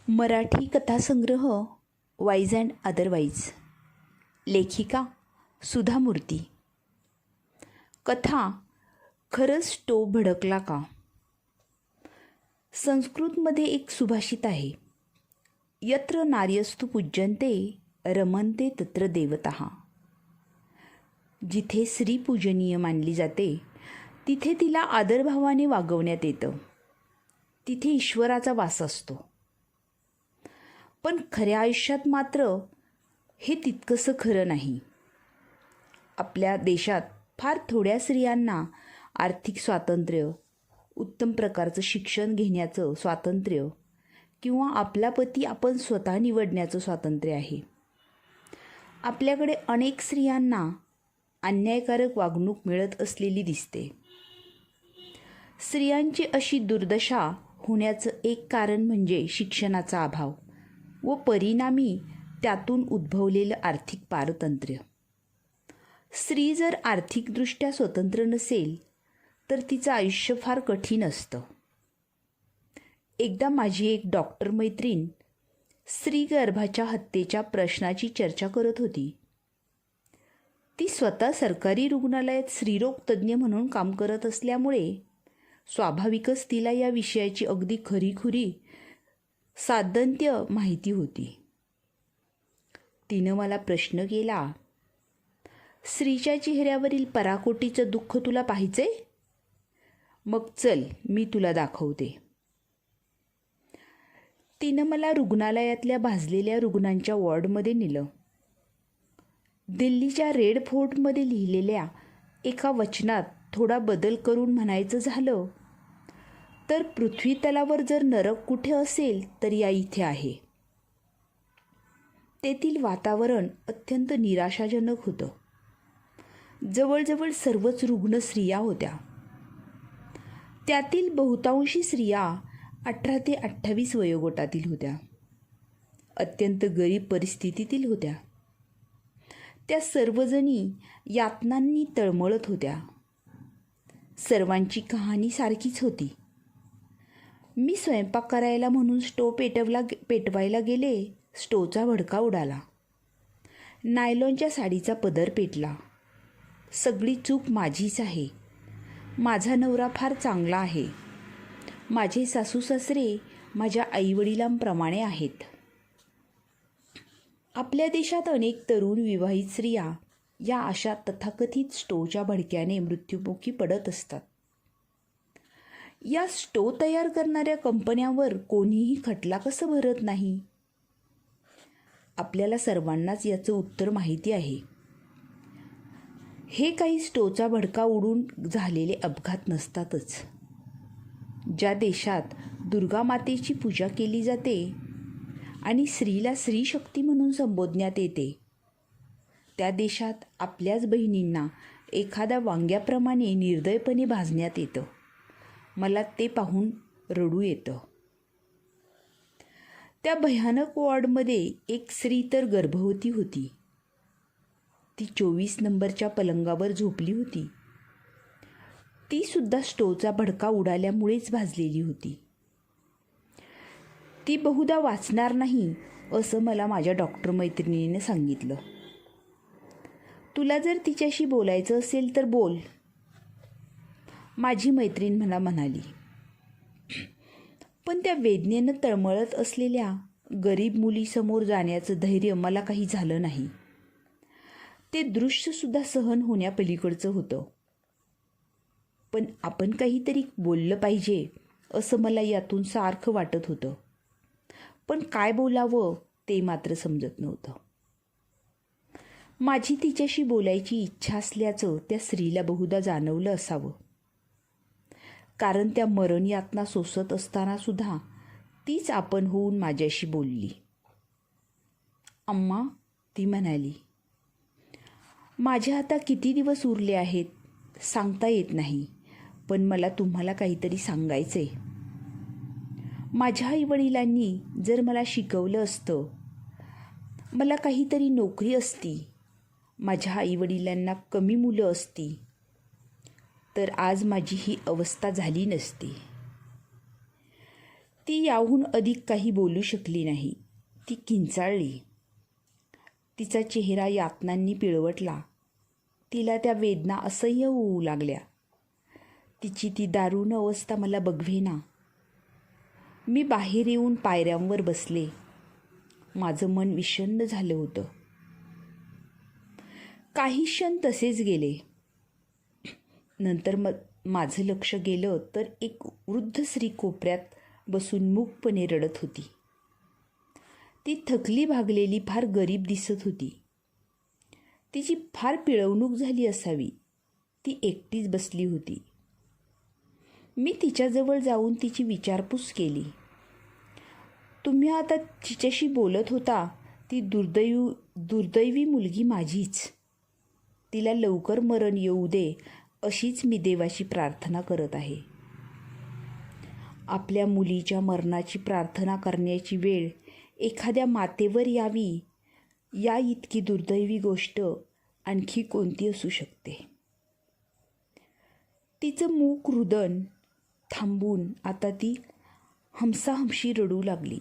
मराठी कथासंग्रह wise and otherwise. लेखिका सुधा मूर्ती. कथा खरंच स्टोव्ह भडकला का. संस्कृतमध्ये एक सुभाषित आहे, यत्र नार्यस्तु पूज्यन्ते रमन्ते तत्र देवताः. जिथे स्त्री पूजनीय मानली जाते तिथे तिला आदरभावाने वागवण्यात येतं, तिथे ईश्वराचा वास असतो. पण खऱ्या आयुष्यात मात्र हे तितकंसं खरं नाही. आपल्या देशात फार थोड्या स्त्रियांना आर्थिक स्वातंत्र्य, उत्तम प्रकारचं शिक्षण घेण्याचं स्वातंत्र्य किंवा आपला पती आपण स्वतः निवडण्याचं स्वातंत्र्य आहे. आपल्याकडे अनेक स्त्रियांना अन्यायकारक वागणूक मिळत असलेली दिसते. स्त्रियांची अशी दुर्दशा होण्याचं एक कारण म्हणजे शिक्षणाचा अभाव व परिणामी त्यातून उद्भवलेलं आर्थिक पारतंत्र्य. स्त्री जर आर्थिकदृष्ट्या स्वतंत्र नसेल तर तिचं आयुष्य फार कठीण असतं. एकदा माझी एक डॉक्टर मैत्रीण स्त्रीगर्भाच्या हत्येच्या प्रश्नाची चर्चा करत होती. ती स्वतः सरकारी रुग्णालयात स्त्रीरोग तज्ज्ञ म्हणून काम करत असल्यामुळे स्वाभाविकच तिला या विषयाची अगदी खरीखुरी सातत्य माहिती होती. तिनं मला प्रश्न केला, स्त्रीच्या चेहऱ्यावरील पराकोटीचं दुःख तुला पाहिजे? मग चल मी तुला दाखवते. तिनं मला रुग्णालयातल्या भाजलेल्या रुग्णांच्या वॉर्डमध्ये नेलं. दिल्लीच्या रेड फोर्टमध्ये लिहिलेल्या एका वचनात थोडा बदल करून म्हणायचं झालं तर पृथ्वी तलावर जर नरक कुठे असेल तर या इथे आहे. तेथील वातावरण अत्यंत निराशाजनक होतं. जवळजवळ सर्वच रुग्ण स्त्रिया होत्या. त्यातील बहुतांशी स्त्रिया 18 ते 28 वयोगटातील होत्या. अत्यंत गरीब परिस्थितीतील होत्या. त्या सर्वजणी यातनांनी तळमळत होत्या. सर्वांची कहाणी सारखीच होती. मी स्वयंपाक करायला म्हणून स्टोव्ह पेटवायला गेले. स्टोव्हचा भडका उडाला. नायलॉनच्या साडीचा पदर पेटला. सगळी चूक माझीच आहे. माझा नवरा फार चांगला आहे. माझे सासू सासरे माझ्या आईवडिलांप्रमाणे आहेत. आपल्या देशात अनेक तरुण विवाहित स्त्रिया या अशा तथाकथित स्टोव्हच्या भडक्याने मृत्युमुखी पडत असतात. या स्टोव्ह तयार करणाऱ्या कंपन्यांवर कोणीही खटला कसं भरत नाही? आपल्याला सर्वांनाच याचं उत्तर माहिती आहे. हे काही स्टोव्हचा भडका उडून झालेले अपघात नसतातच. ज्या देशात दुर्गा मातेची पूजा केली जाते आणि स्त्रीला स्त्री शक्ती म्हणून संबोधण्यात येते, त्या देशात आपल्याच बहिणींना एखाद्या वांग्याप्रमाणे निर्दयपणे भाजण्यात येतं. मला ते पाहून रडू येतं. त्या भयानक वॉर्डमध्ये एक स्त्री तर गर्भवती होती. ती 24 नंबरच्या पलंगावर झोपली होती. ती सुद्धा स्टोव्हचा भडका उडाल्यामुळेच भाजलेली होती. ती बहुधा वाचणार नाही असं मला माझ्या डॉक्टर मैत्रिणीने सांगितलं. तुला जर तिच्याशी बोलायचं असेल तर बोल, माझी मैत्रीण मला म्हणाली. पण त्या वेदनेनं तळमळत असलेल्या गरीब मुलीसमोर जाण्याचं धैर्य मला काही झालं नाही. ते दृश्यसुद्धा सहन होण्यापलीकडचं होतं. पण आपण काहीतरी बोललं पाहिजे असं मला यातून सारखं वाटत होतं. पण काय बोलावं ते मात्र समजत नव्हतं. माझी तिच्याशी बोलायची इच्छा असल्याचं त्या स्त्रीला बहुधा जाणवलं असावं. कारण त्या मरण यातना सोसत असताना सुद्धा तीच आपण होऊन माझ्याशी बोलली. अम्मा, ती म्हणाली, माझ्या आता किती दिवस उरले आहेत सांगता येत नाही, पण मला तुम्हाला काहीतरी सांगायचं आहे. माझ्या आईवडिलांनी जर मला शिकवलं असतं, मला काहीतरी नोकरी असती, माझ्या आईवडिलांना कमी मुलं असती, तर आज माझी ही अवस्था झाली नसती. ती याहून अधिक काही बोलू शकली नाही. ती किंचाळली. तिचा चेहरा यातनांनी पिळवटला. तिला त्या वेदना असह्य होऊ लागल्या. तिची ती दारुण अवस्था मला बघवेना. मी बाहेर येऊन पायऱ्यांवर बसले. माझं मन विषण्ण झालं होतं. काही क्षण तसेच गेले. नंतर माझं लक्ष गेलं तर एक वृद्ध स्त्री कोपऱ्यात बसून मूकपणे रडत होती. ती थकली भागलेली फार गरीब दिसत होती. तिची फार पिळवणूक झाली असावी. ती एकटीच बसली होती. मी तिच्याजवळ जाऊन तिची विचारपूस केली. तुम्ही आता तिच्याशी बोलत होता ती दुर्दैवी मुलगी माझीच. तिला लवकर मरण येऊ दे अशीच मी देवाची प्रार्थना करत आहे. आपल्या मुलीच्या मरणाची प्रार्थना करण्याची वेळ एखाद्या मातेवर यावी या इतकी दुर्दैवी गोष्ट आणखी कोणती असू शकते. तिचं मूक रुदन थांबून आता ती हमसाहमशी रडू लागली.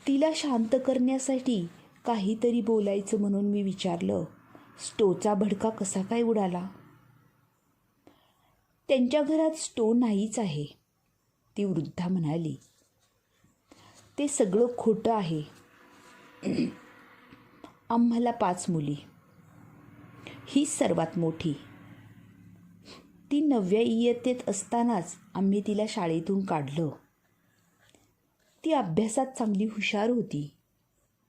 तिला शांत करण्यासाठी काहीतरी बोलायचं म्हणून मी विचारलं, स्टोचा भडका कसा काय उडाला? त्यांच्या घरात स्टो नाहीच आहे, ती वृद्धा म्हणाली. ते सगळं खोटं आहे. आम्हाला 5 मुली, ही सर्वात मोठी. ती 9व्या इयत्तेत असतानाच आम्ही तिला शाळेतून काढलं. ती अभ्यासात चांगली हुशार होती,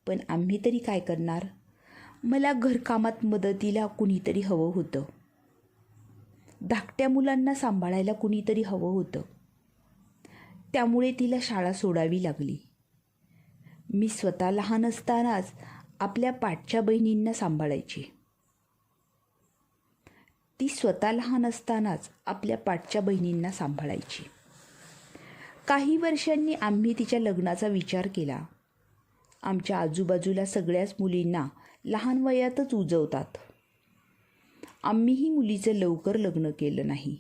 पण आम्ही तरी काय करणार? मला घरकामात मदतीला कुणीतरी हवं होतं. धाकट्या मुलांना सांभाळायला कुणीतरी हवं होतं. त्यामुळे तिला शाळा सोडावी लागली. मी स्वतः लहान असतानाच आपल्या पाठच्या बहिणींना सांभाळायची. काही वर्षांनी आम्ही तिच्या लग्नाचा विचार केला. आमच्या आजूबाजूला सगळ्याच मुलींना लहान वयातच उजवतात. आम्हीही मुलीचं लवकर लग्न केलं नाही.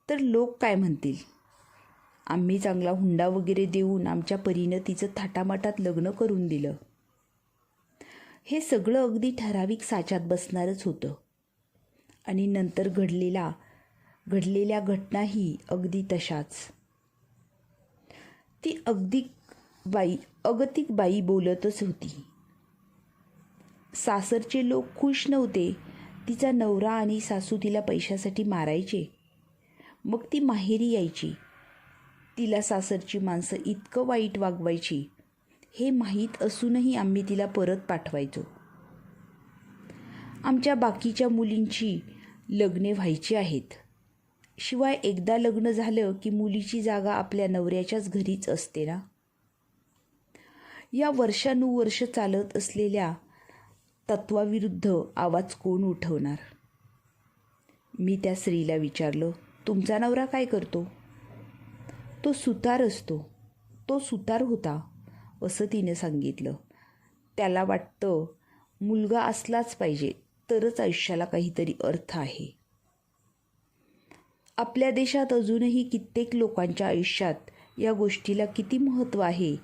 तर लोक काय म्हणतील? आम्ही चांगला हुंडा वगैरे देऊन आमच्या परीनं तिचं थाटामाटात लग्न करून दिलं. हे सगळं अगदी ठराविक साच्यात बसणारच होतं. आणि नंतर घडलेल्या घटनाही अगदी तशाच. ती अगतिक बाई बोलतच होती. सासरचे लोक खुश नव्हते. तिचा नवरा आणि सासू तिला पैशासाठी मारायचे. मग ती माहेरी यायची. तिला सासरची माणसं इतकं वाईट वागवायची हे माहीत असूनही आम्ही तिला परत पाठवायचो. आमच्या बाकीच्या मुलींची लग्ने व्हायची आहेत. शिवाय एकदा लग्न झालं की मुलीची जागा आपल्या नवऱ्याच्याच घरीच असते ना. या वर्षानुवर्ष चालत असलेल्या तत्वाविरुद्ध आवाज कोण उठवणार? मी त्या स्त्रीला विचारलं, तुमचा नवरा काय करतो? तो सुतार असतो. तो सुतार होता असं तिने सांगितलं. त्याला वाटतं मुलगा असलाच पाहिजे तरच आयुष्याला काहीतरी अर्थ आहे. आपल्या देशात अजूनही कित्येक लोकांच्या आयुष्यात या गोष्टीला किती महत्त्व आहे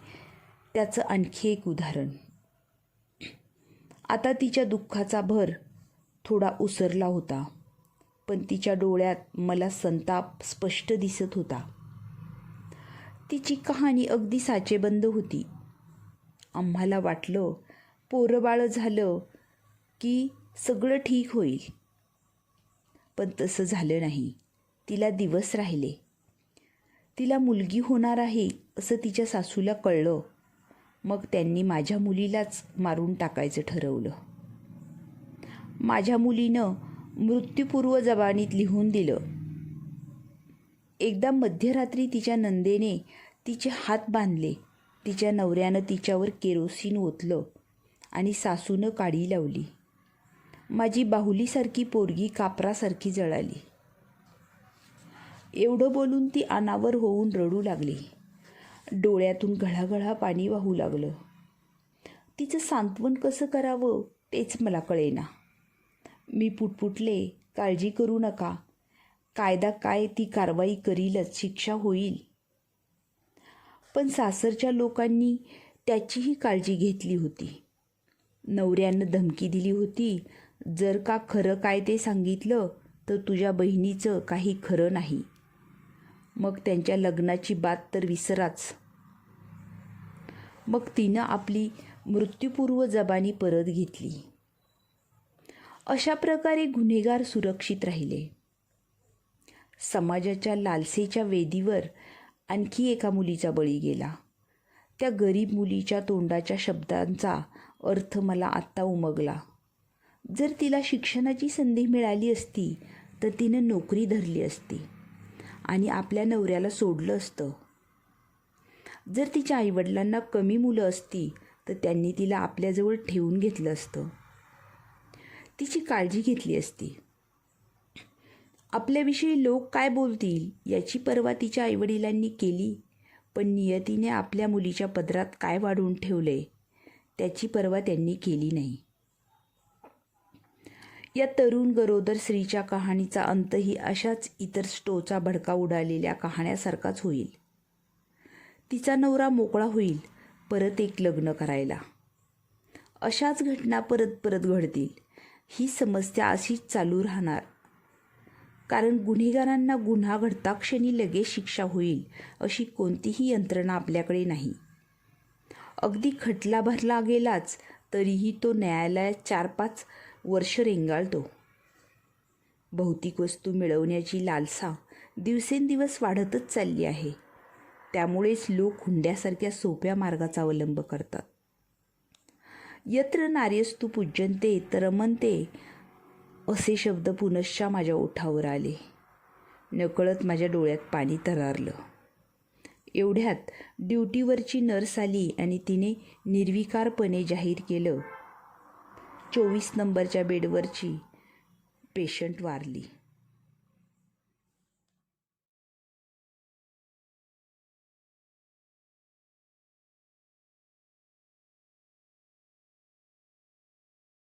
त्याचं आणखी एक उदाहरण. आता तिच्या दुःखाचा भर थोडा ओसरला होता, पण तिच्या डोळ्यात मला संताप स्पष्ट दिसत होता. तिची कहाणी अगदी साचेबंद होती. आम्हाला वाटलं पोरंबाळं झालं की सगळं ठीक होईल, पण तसं झालं नाही. तिला दिवस राहिले. तिला मुलगी होणार आहे असं तिच्या सासूला कळलं. मग त्यांनी माझ्या मुलीलाच मारून टाकायचं ठरवलं. माझ्या मुलीनं मृत्यूपूर्व जबानीत लिहून दिलं. एकदा मध्यरात्री तिच्या नंदेने तिचे हात बांधले. तिच्या नवऱ्यानं तिच्यावर केरोसिन ओतलं आणि सासूनं काडी लावली. माझी बाहुलीसारखी पोरगी कापरासारखी जळाली. एवढं बोलून ती अनावर होऊन रडू लागली. डोळ्यातून घळाघळा पाणी वाहू लागलं. तिचं सांत्वन कसं करावं तेच मला कळेना. मी पुटपुटले, काळजी करू नका, कायदा काय ती कारवाई करीलच, शिक्षा होईल. पण सासरच्या लोकांनी त्याचीही काळजी घेतली होती. नवऱ्यानं धमकी दिली होती, जर का खरं काय ते सांगितलं तर तुझ्या बहिणीचं काही खरं नाही. मग त्यांच्या लग्नाची बात तर विसराच. मग तिनं आपली मृत्यूपूर्व जबानी परत घेतली. अशा प्रकारे गुन्हेगार सुरक्षित राहिले. समाजाच्या लालसेच्या वेदीवर आणखी एका मुलीचा बळी गेला. त्या गरीब मुलीच्या तोंडाच्या शब्दांचा अर्थ मला आत्ता उमगला. जर तिला शिक्षणाची संधी मिळाली असती तर तिनं नोकरी धरली असती आणि आपल्या नवऱ्याला सोडलं असतं. जर तिच्या आईवडिलांना कमी मुलं असती तर त्यांनी तिला आपल्याजवळ ठेवून घेतलं असतं. तिची काळजी घेतली असती. आपल्याविषयी लोक काय बोलतील याची पर्वा तिच्या आईवडिलांनी केली, पण नियतीने आपल्या मुलीच्या पदरात काय वाढवून ठेवले त्याची पर्वा त्यांनी केली नाही. या तरुण गरोदर स्त्रीच्या कहाणीचा अंतही अशाच इतर स्टोचा भडका उडालेल्या कहाण्यासारखाच होईल. तिचा नवरा मोकळा होईल परत एक लग्न करायला. अशाच घटना परत परत घडतील. ही समस्या अशीच चालू राहणार, कारण गुन्हेगारांना गुन्हा घडता क्षणी लगेच शिक्षा होईल अशी कोणतीही यंत्रणा आपल्याकडे नाही. अगदी खटला भरला गेलाच तरीही तो न्यायालयात 4-5 वर्ष रेंगाळतो. भौतिक वस्तू मिळवण्याची लालसा दिवसेंदिवस वाढतच चालली आहे. त्यामुळेच लोक हुंड्यासारख्या सोप्या मार्गाचा अवलंब करतात. यत्र नार्यस्तु पूज्यन्ते तर रमन्ते असे शब्द पुनश्च माझ्या ओठावर आले. नकळत माझ्या डोळ्यात पाणी तरारलं. एवढ्यात ड्युटीवरची नर्स आली आणि तिने निर्विकारपणे जाहीर केलं, 24 नंबरच्या बेडवरची पेशंट वारली.